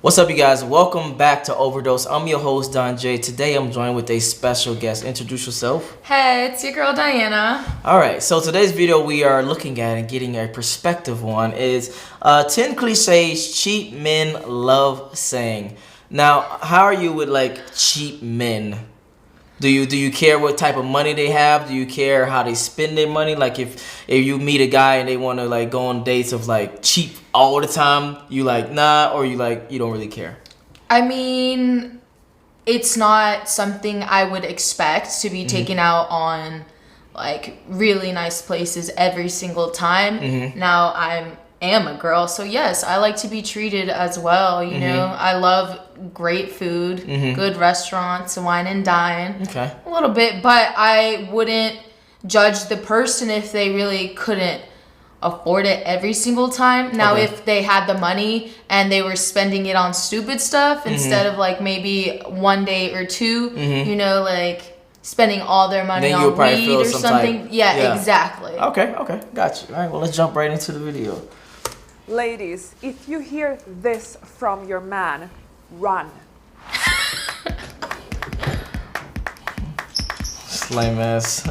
What's up, you guys? Welcome back to Overdose. I'm your host, Jaye. Today, I'm joined with a special guest. Introduce yourself. Hey, it's your girl, Diana. All right, so today's video we are looking at and getting a perspective on is 10 cliches cheap men love saying. Now, how are you with like cheap men? Do you care what type of money they have? Do you care how they spend their money? Like if you meet a guy and they want to like go on dates of like cheap all the time, you like nah, or you like you don't really care? I mean, it's not something I would expect to be taken out on like really nice places every single time. Now I am a girl, so yes, I like to be treated as well, you know. I love great food, good restaurants, wine and dine. Okay. A little bit, but I wouldn't judge the person if they really couldn't afford it every single time. Now, if they had the money and they were spending it on stupid stuff instead of like maybe one day or two, you know, like spending all their money Then on weed or something. Yeah, exactly. Okay, got you. All right, well, let's jump right into the video. Ladies, if you hear this from your man, run. Lame ass.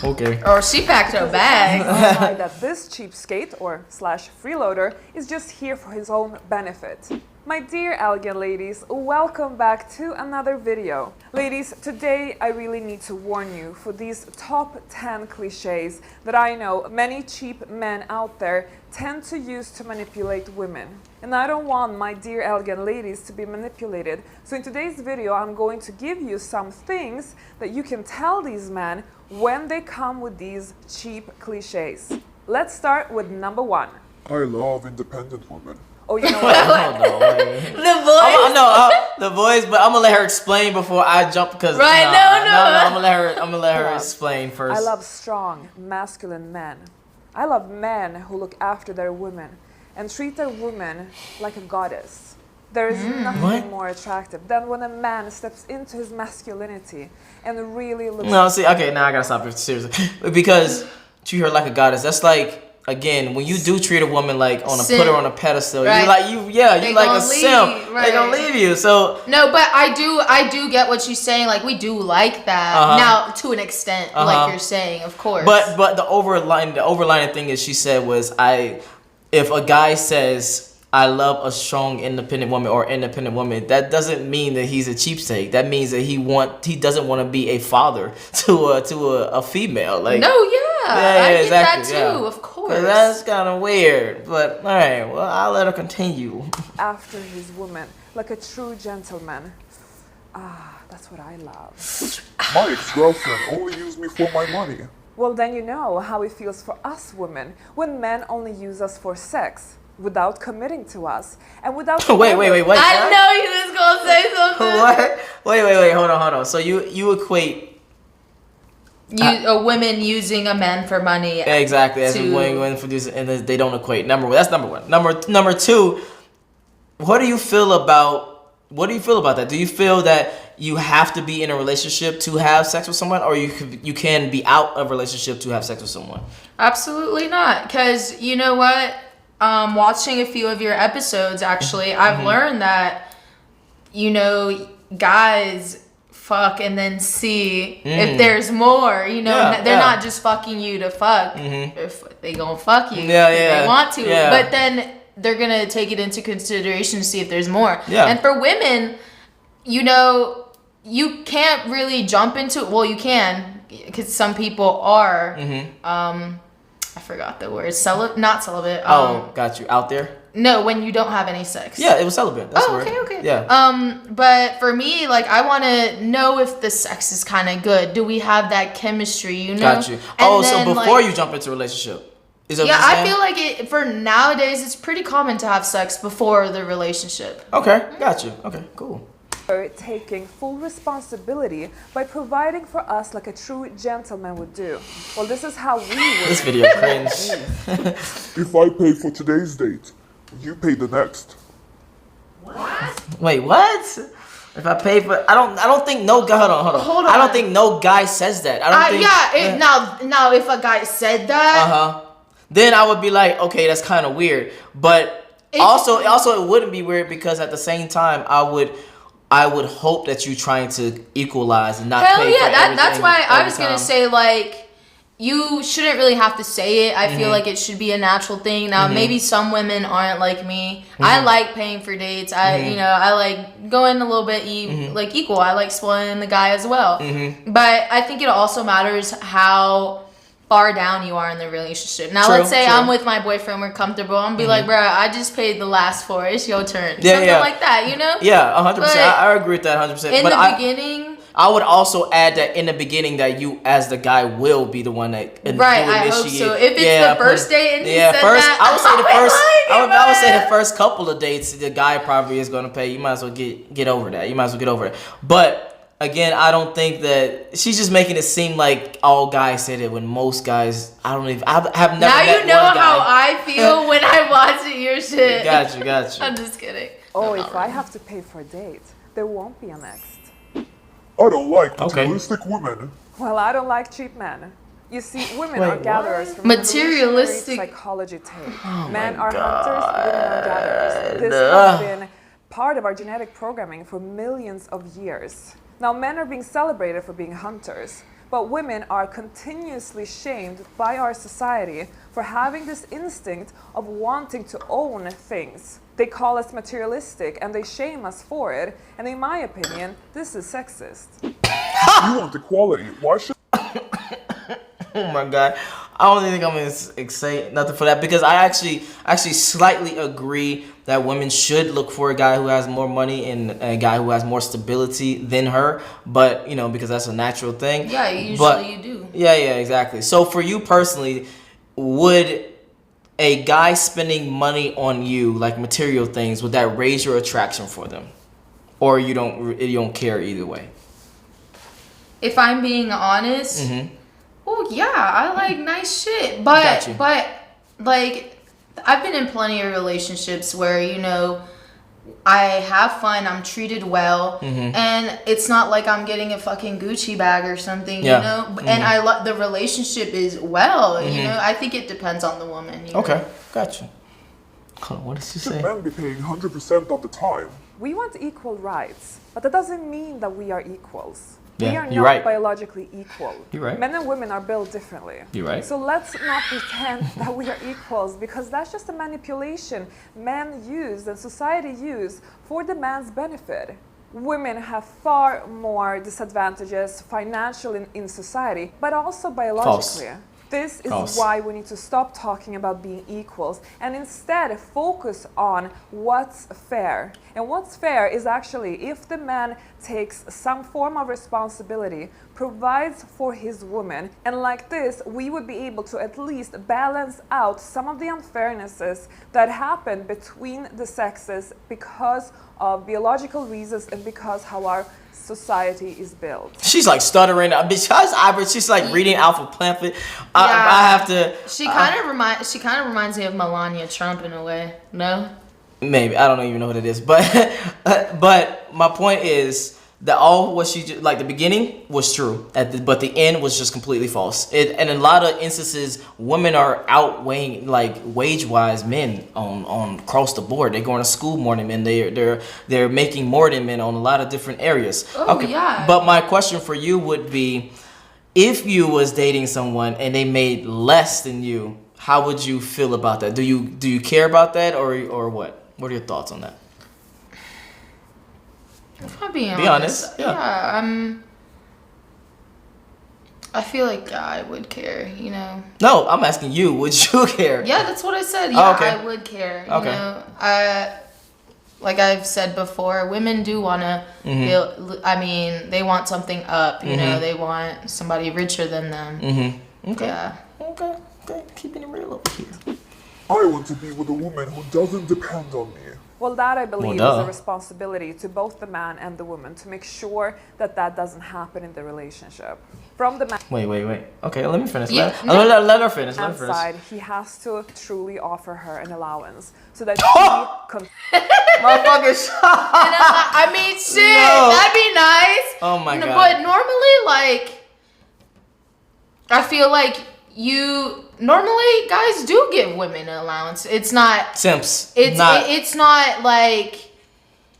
Okay. Or she packed her bag. Why that this cheapskate or slash freeloader is just here for his own benefit. My dear elegant ladies, welcome back to another video. Ladies, today I really need to warn you for these top 10 cliches that I know many cheap men out there tend to use to manipulate women. And I don't want my dear elegant ladies to be manipulated. So in today's video, I'm going to give you some things that you can tell these men when they come with these cheap cliches. Let's start with number 1. I love independent women. Oh, you know what? The voice, but I'm gonna let her explain before I jump because Right, no. I'm gonna let her explain first. I love strong, masculine men. I love men who look after their women and treat their woman like a goddess. There is nothing more attractive than when a man steps into his masculinity and really looks. No, see, okay, now I gotta stop it seriously because treat her like a goddess. That's like. Again, when you do treat a woman like put her on a pedestal, right. you like a simp. Right. They gonna leave you. So no, but I do get what she's saying. Like we do like that now to an extent, like you're saying, of course. But the overlining thing is she said was if a guy says I love a strong independent woman or independent woman, that doesn't mean that he's a cheapskate. That means that he doesn't want to be a father to a female. Like I get that too, of course. That's kind of weird, but all right. Well, I'll let her continue. After his woman, like a true gentleman. That's what I love. My ex-girlfriend only used me for my money. Well, then you know how it feels for us women when men only use us for sex without committing to us and without. Wait. I know you was gonna say something. What? Wait. Hold on. So you equate. Women using a man for money. Exactly. As women for this, and they don't equate. That's number one. Number two. What do you feel about that? Do you feel that you have to be in a relationship to have sex with someone, or you can be out of a relationship to have sex with someone? Absolutely not. Because you know what? Watching a few of your episodes, actually, I've learned that, you know, guys fuck and then see if there's more, you know. They're not just fucking you to fuck. If they gonna fuck you if they want to, but then they're gonna take it into consideration to see if there's more. And for women, you know, you can't really jump into, well, you can, because some people are I forgot the word. Not celibate. Got you. Out there? No, when you don't have any sex. Yeah, it was celibate. That's the word. Okay. Yeah. But for me, like, I want to know if the sex is kind of good. Do we have that chemistry, you know? Got you. And so then, before like, you jump into a relationship. Is that yeah, what you're I saying? feel like for nowadays, it's pretty common to have sex before the relationship. Okay, got you. Okay, cool. Taking full responsibility by providing for us like a true gentleman would do. Well, this is how we would. This video cringe. If I pay for today's date, you pay the next. Wait, what? If I pay for, I don't think no guy. Hold on. I don't think no guy says that. I don't think. Now, if a guy said that, then I would be like, okay, that's kind of weird. But Also, it wouldn't be weird because at the same time, I would hope that you're trying to equalize and not Hell pay yeah, for everything. that's why I every was gonna time. say, like, you shouldn't really have to say it. I feel like it should be a natural thing. Now, maybe some women aren't like me. I like paying for dates. I like going a little bit like equal. I like spoiling the guy as well. But I think it also matters how far down you are in the relationship. Now, let's say I'm with my boyfriend, we're comfortable. I'm be like, bro, I just paid the last 4. It's your turn. Something like that, you know? Yeah, 100%. But I agree with that 100%. In but the beginning. I would also add that in the beginning that you, as the guy, will be the one that Right, I hope so. If it's the first date and he said that, I would say the first. I would say man. the first couple of dates, the guy probably is going to pay. You might as well get over that. You might as well get over it. But again, I don't think that she's just making it seem like all guys say that. When most guys, I have never. Now met you know one guy. how I feel when I watch your shit. Got you. I'm just kidding. Oh, if I have to pay for a date, there won't be a next. I don't like materialistic women. Well, I don't like cheap men. You see, women Wait, are gatherers from Materialistic- evolutionary psychology tape. Oh Men my are hunters, women are gatherers. This God. has been part of our genetic programming for millions of years. Now, men are being celebrated for being hunters, but women are continuously shamed by our society for having this instinct of wanting to own things. They call us materialistic and they shame us for it. And in my opinion, this is sexist. You want equality. Why should Oh my God, I don't think I'm gonna say nothing for that because I actually slightly agree that women should look for a guy who has more money and a guy who has more stability than her. But because that's a natural thing. Yeah, usually you do. Yeah, exactly. So for you personally, would a guy spending money on you, like material things, would that raise your attraction for them, or you don't care either way? If I'm being honest, oh yeah, I like nice shit. Got you. But like, I've been in plenty of relationships where I have fun, I'm treated well, and it's not like I'm getting a fucking Gucci bag or something, And I love the relationship is well, I think it depends on the woman. Okay, gotcha. Hold on, what did she say? men be paying 100% of the time? We want equal rights, but that doesn't mean that we are equals. We Yeah, are you're not right. biologically equal. You're right. Men and women are built differently. You're right. So let's not pretend that we are equals because that's just a manipulation men use and society use for the man's benefit. Women have far more disadvantages financially in society, but also biologically. False. This is False. why we need to stop talking about being equals and instead focus on what's fair. And what's fair is actually if the man takes some form of responsibility, provides for his woman, and like this, we would be able to at least balance out some of the unfairnesses that happen between the sexes because of biological reasons and because how our society is built. She's like stuttering. She's like reading Alpha Pamphlet. I have to. She kind of reminds me of Melania Trump in a way. No. Maybe I don't even know what it is, but but my point is that all what she like the beginning was true, but the end was just completely false. And in a lot of instances, women are outweighing like wage wise men on across the board. They're going to school more than men. They're making more than men on a lot of different areas. Oh, yeah. But my question for you would be, if you was dating someone and they made less than you, how would you feel about that? Do you care about that or what? What are your thoughts on that? If I'm being Be honest. honest, Yeah. I feel like I would care, No, I'm asking you. Would you care? Yeah, that's what I said. Yeah, okay. I would care. Okay. Like I've said before, women do want to feel, they want something up, they want somebody richer than them. Okay. Yeah. Okay. Keeping it real over here. I want to be with a woman who doesn't depend on me. Well, that I believe Well, is duh. a responsibility to both the man and the woman to make sure that that doesn't happen in the relationship. From the man's Wait. Okay, let me finish. Yeah, Let her finish. Let her finish. side, he has to truly offer her an allowance so that she Motherfucker, Shit, No. that'd be nice. Oh my God. But normally, I feel like you normally guys do give women an allowance. It's not Simps. it's not like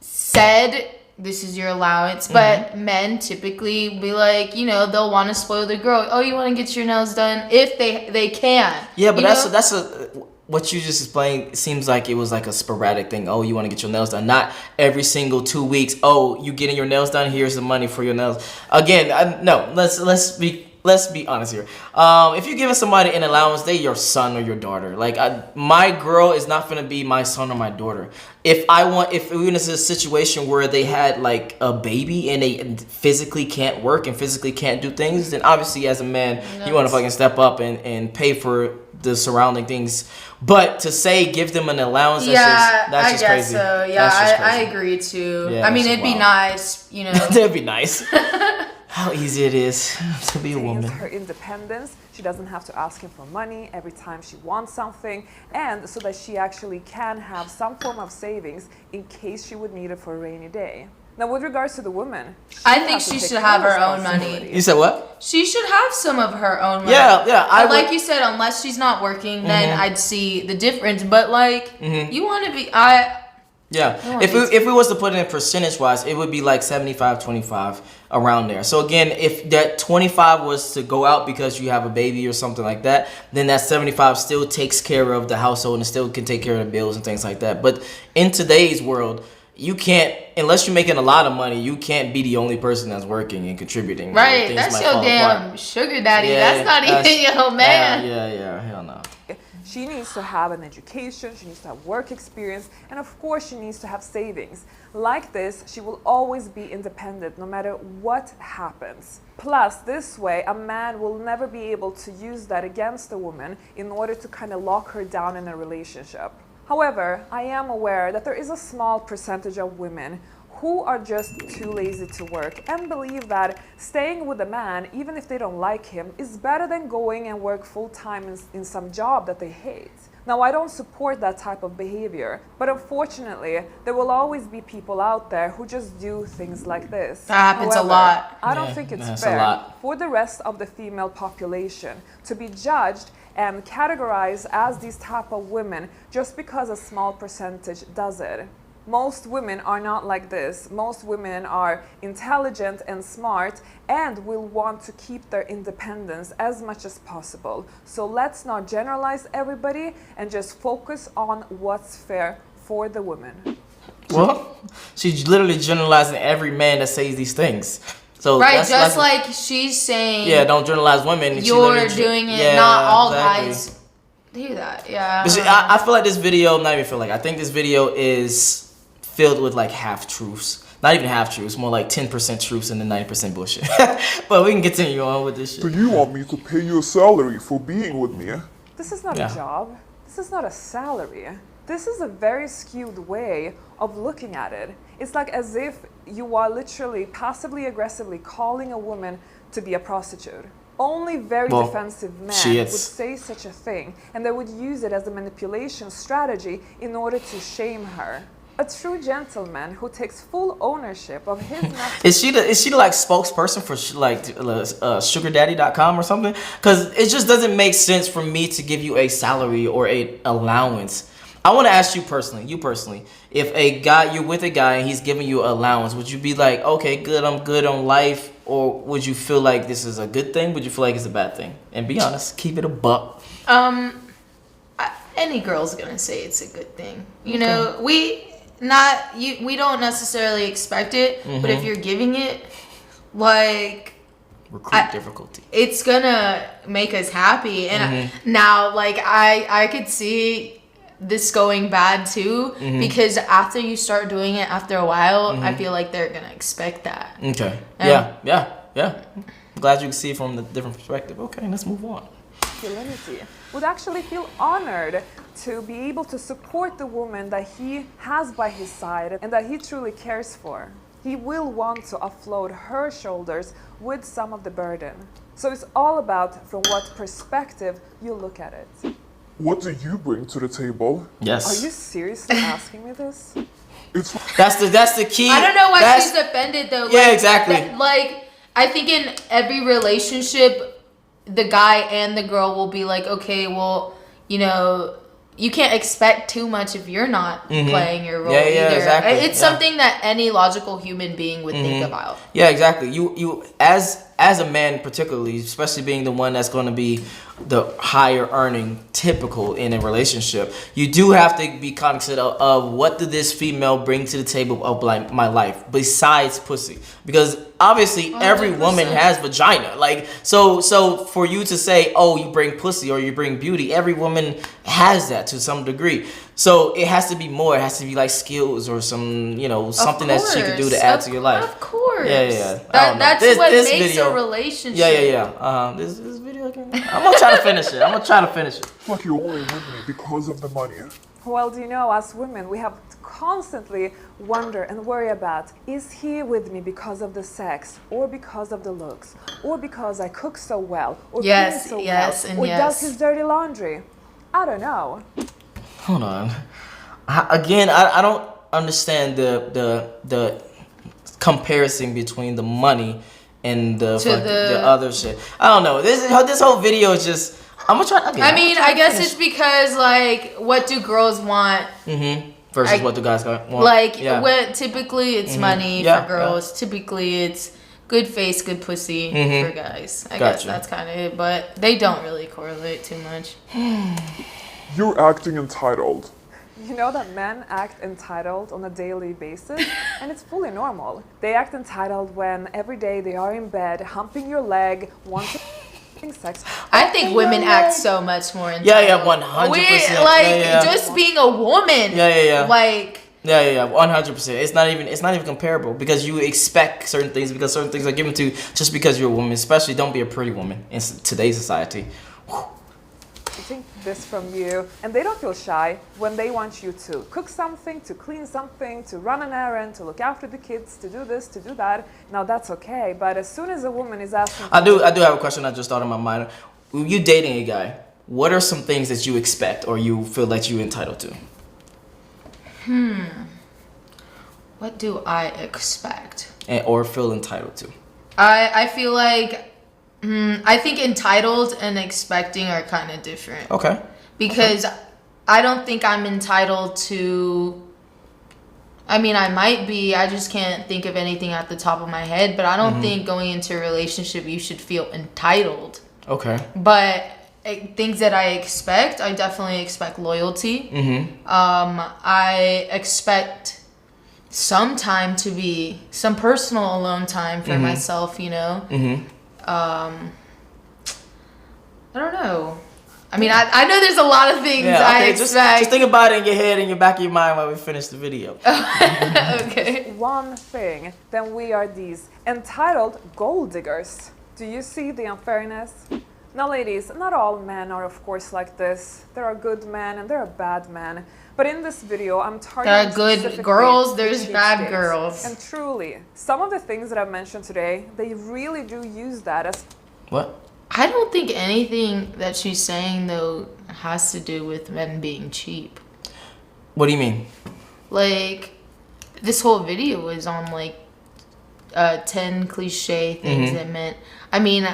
said this is your allowance, but men typically be like, you know, they'll want to spoil the girl. Oh, you want to get your nails done if they can. Yeah, but you that's know? a what you just explained seems like it was like a sporadic thing. Oh, you want to get your nails done? Not every single 2 weeks. Oh, you getting your nails done? Here's the money for your nails. Again, no. Let's be honest here. If you're giving somebody an allowance, they your son or your daughter. Like my girl is not gonna be my son or my daughter. If we're in a situation where they had like a baby and they physically can't work and physically can't do things, then obviously as a man, you want to fucking step up and pay for the surrounding things. But to say give them an allowance, that's just I guess crazy. so. Yeah, That's just I crazy. agree too. Yeah, I mean, that's it'd be wild. nice, you know. That'd be nice. How easy it is to be a Maintains woman. her independence. She doesn't have to ask him for money every time she wants something, and so that she actually can have some form of savings in case she would need it for a rainy day. Now, with regards to the woman, I think has to she take should have her own responsibility. money. You said what? She should have some of her own money. Yeah. But like you said, unless she's not working, then I'd see the difference. But like, you want to be, Yeah, No, if we was to put it in percentage wise, it would be like 75-25 around there. So again, if that 25 was to go out because you have a baby or something like that, then that 75 still takes care of the household and still can take care of the bills and things like that. But in today's world, you can't, unless you're making a lot of money, you can't be the only person that's working and contributing. right, Things that's might your fall damn apart. sugar daddy. Yeah, That's not that's- even your man. Yeah, hell no. She needs to have an education, she needs to have work experience, and of course she needs to have savings. Like this, she will always be independent no matter what happens. Plus, this way, a man will never be able to use that against a woman in order to kind of lock her down in a relationship. However, I am aware that there is a small percentage of women who are just too lazy to work and believe that staying with a man, even if they don't like him, is better than going and work full-time in some job that they hate. Now, I don't support that type of behavior, but unfortunately, there will always be people out there who just do things like this. That happens a However, lot. I don't Yeah, think it's that's a fair lot. for the rest of the female population to be judged and categorized as these type of women just because a small percentage does it. Most women are not like this. Most women are intelligent and smart and will want to keep their independence as much as possible. So let's not generalize everybody and just focus on what's fair for the women. Well, she's literally generalizing every man that says these things. So Right, that's just like she's saying, yeah, don't generalize women. She you're literally doing it, yeah, not all exactly. guys do that. Yeah. But see, I feel like this video, not even feel like, I think this video is filled with like half truths. Not even half truths, more like 10% truths and then 90% bullshit. But we can continue on with this Do shit. you want me to pay you a salary for being with me? This is not Yeah. a job. This is not a salary. This is a very skewed way of looking at it. It's like as if you are literally passively aggressively calling a woman to be a prostitute. Only very Well, defensive men she would is. say such a thing, and they would use it as a manipulation strategy in order to shame her. A true gentleman who takes full ownership of his Is she the like spokesperson for sugardaddy.com or something? Because it just doesn't make sense for me to give you a salary or a allowance. I want to ask you personally, if you're with a guy and he's giving you allowance, would you be like, okay, good, I'm good on life, or would you feel like this is a good thing? Would you feel like it's a bad thing? And be honest, keep it a buck. Any girl's gonna say it's a good thing. You know, we don't necessarily expect it, but if you're giving it, like, Recruit difficulty. it's gonna make us happy. And now, like, I could see this going bad too, because after you start doing it after a while, I feel like they're gonna expect that. Okay. And- Yeah. Glad you can see it from the different perspective. Okay, let's move on. masculinity would actually feel honored to be able to support the woman that he has by his side and that he truly cares for. He will want to offload her shoulders with some of the burden. So it's all about from what perspective you look at it. What do you bring to the table? Yes. Are you seriously asking me this? It's That's the key. I don't know why That's- she's offended though. Yeah, exactly. Like, I think in every relationship, the guy and the girl will be like, okay, well, you know, you can't expect too much if you're not playing your role either. Exactly. It's something that any logical human being would think about. Yeah, exactly. You as a man particularly, especially being the one that's going to be the higher earning typical in a relationship, you do have to be cognizant of what did this female bring to the table of like my life besides pussy, because obviously every woman 100%. has vagina. Like so for you to say, oh, you bring pussy or you bring beauty, every woman has that to some degree. So it has to be more. It has to be like skills or some, you know, something that she could do to add to your life. Of course. Yeah. That's what makes a relationship. Yeah. This video, I'm gonna try to finish it. It's like you only with me because of the money. Well, do you know, as women, we have to constantly wonder and worry about, is he with me because of the sex, or because of the looks, or because I cook so well, or clean so well, or does his dirty laundry? I don't know. Hold on. I don't understand the comparison between the money and the other shit. I don't know. This whole video is just. I'm gonna try. Okay, I guess it's because like, what do girls want? Versus what do guys want? Like, what typically it's money for girls. Typically it's good face, good pussy for guys. I guess that's kind of it, but they don't really correlate too much. You're acting entitled. You know that men act entitled on a daily basis, and it's fully normal. They act entitled when every day they are in bed, humping your leg, wanting sex. I think women act so much more entitled. Yeah, 100%. Like, just being a woman. Yeah. Like. Yeah, 100%. It's not even comparable, because you expect certain things because certain things are given to you just because you're a woman. Especially, don't be a pretty woman in today's society. I think this from you, and they don't feel shy when they want you to cook something, to clean something, to run an errand, to look after the kids, to do this, to do that. Now that's okay, but as soon as a woman is asking, I do have a question I just thought in my mind. When you dating a guy, what are some things that you expect or you feel like you're entitled to? What do I expect? Or feel entitled to? I feel like I think entitled and expecting are kind of different. Okay. Because I don't think I'm entitled to. I mean, I might be. I just can't think of anything at the top of my head. But I don't think going into a relationship you should feel entitled. Okay. But things that I expect, I definitely expect loyalty. I expect some time to be some personal alone time for myself. You know. I don't know. I mean, I know there's a lot of things I expect. Just think about it in your head and your back of your mind while we finish the video. Okay. one thing, then we are these entitled gold diggers. Do you see the unfairness? Now, ladies, not all men are, of course, like this. There are good men and there are bad men. But in this video, I'm targeting there are good girls, there's bad girls. And truly, some of the things that I've mentioned today, they really do use that as... What? I don't think anything that she's saying, though, has to do with men being cheap. What do you mean? Like, this whole video is on, like, 10 cliche things that meant... I mean,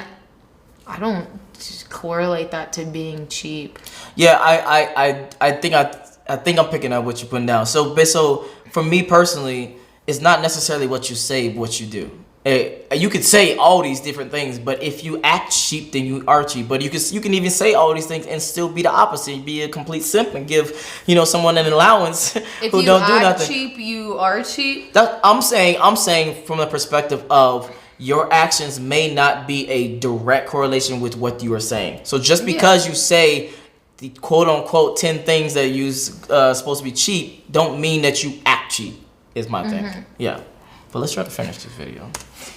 I don't just correlate that to being cheap. Yeah, I think I'm picking up what you're putting down. So for me personally, it's not necessarily what you say, but what you do. You could say all these different things, but if you act cheap, then you are cheap. But you can even say all these things and still be the opposite, be a complete simp and give someone an allowance if who you don't do act nothing. cheap, you are cheap. I'm saying from the perspective of your actions may not be a direct correlation with what you are saying. So just because you say the quote unquote 10 things that you're supposed to be cheap, don't mean that you act cheap. Is my thing. Yeah. But let's try to finish this video.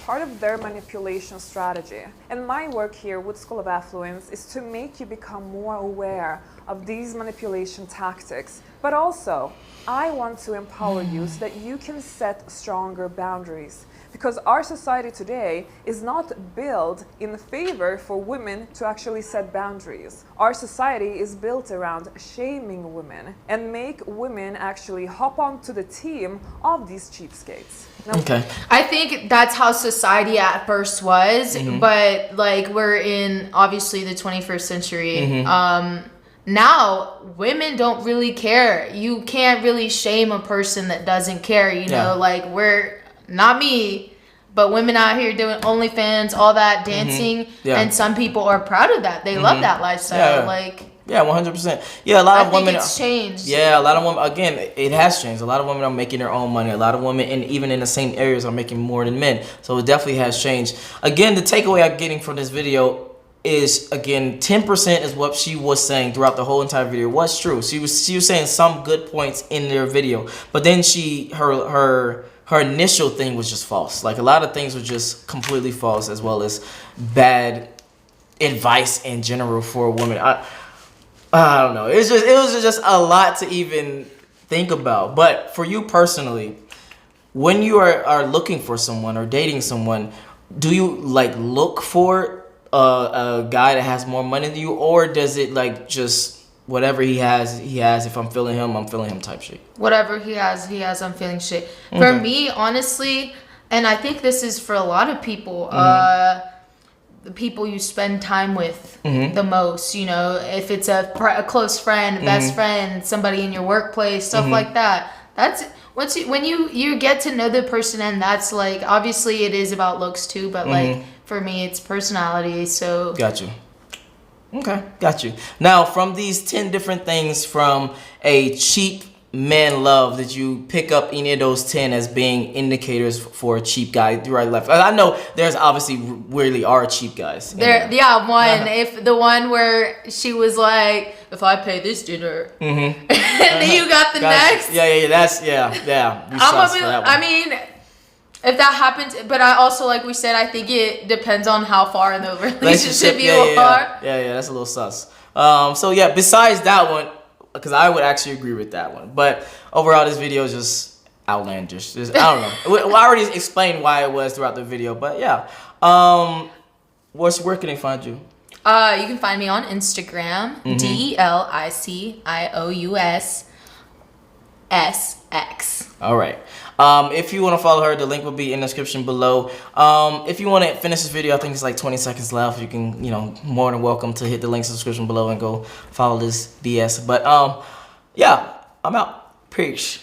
Part of their manipulation strategy. And my work here with School of Affluence is to make you become more aware of these manipulation tactics. But also, I want to empower you so that you can set stronger boundaries. Because our society today is not built in favor for women to actually set boundaries. Our society is built around shaming women and make women actually hop onto the team of these cheapskates. Now, I think that's how society at first was, Mm-hmm. but like we're in obviously the 21st century. Mm-hmm. Now women don't really care. You can't really shame a person that doesn't care, you know, Yeah. like we're not me, but women out here doing OnlyFans, all that dancing, Yeah. and some people are proud of that. They love that lifestyle. Yeah. Like Yeah, 100%. Yeah, a lot I of think women. it's changed. Yeah, a lot of women. Again, it has changed. A lot of women are making their own money. A lot of women, and even in the same areas, are making more than men. So it definitely has changed. Again, the takeaway I'm getting from this video is, again, 10% is what she was saying throughout the whole entire video. What's true? She was saying some good points in their video, but then her initial thing was just false. Like a lot of things were just completely false, as well as bad advice in general for a woman. I don't know. It was just a lot to even think about. But for you personally, when you are looking for someone or dating someone, do you like look for a guy that has more money than you, or does it like just whatever he has? If I'm feeling him type shit. Whatever he has, I'm feeling shit. For me, honestly, and I think this is for a lot of people, the people you spend time with the most, you know, if it's a close friend, best friend, somebody in your workplace, stuff like that. That's when you get to know the person, and that's like, obviously it is about looks too, but like for me it's personality. So Got you. Okay, got you. Now, from these 10 different things from a cheap man love, did you pick up any of those 10 as being indicators for a cheap guy throughout life? I know there's obviously really are cheap guys. there, yeah, one if the one where she was like, if I pay this dinner, and then you got the next. Yeah. That's yeah. You sus for that one. I mean, if that happens, but I also, like we said, I think it depends on how far in the relationship you are. Yeah, that's a little sus. So yeah, besides that one, because I would actually agree with that one. But overall, this video is just outlandish. I don't know. I already explained why it was throughout the video, but yeah. Where can they find you? You can find me on Instagram, DeLicioussX. All right. If you want to follow her, the link will be in the description below. If you want to finish this video, I think it's like 20 seconds left. You can, more than welcome to hit the links in the description below and go follow this BS. But yeah, I'm out. Peace.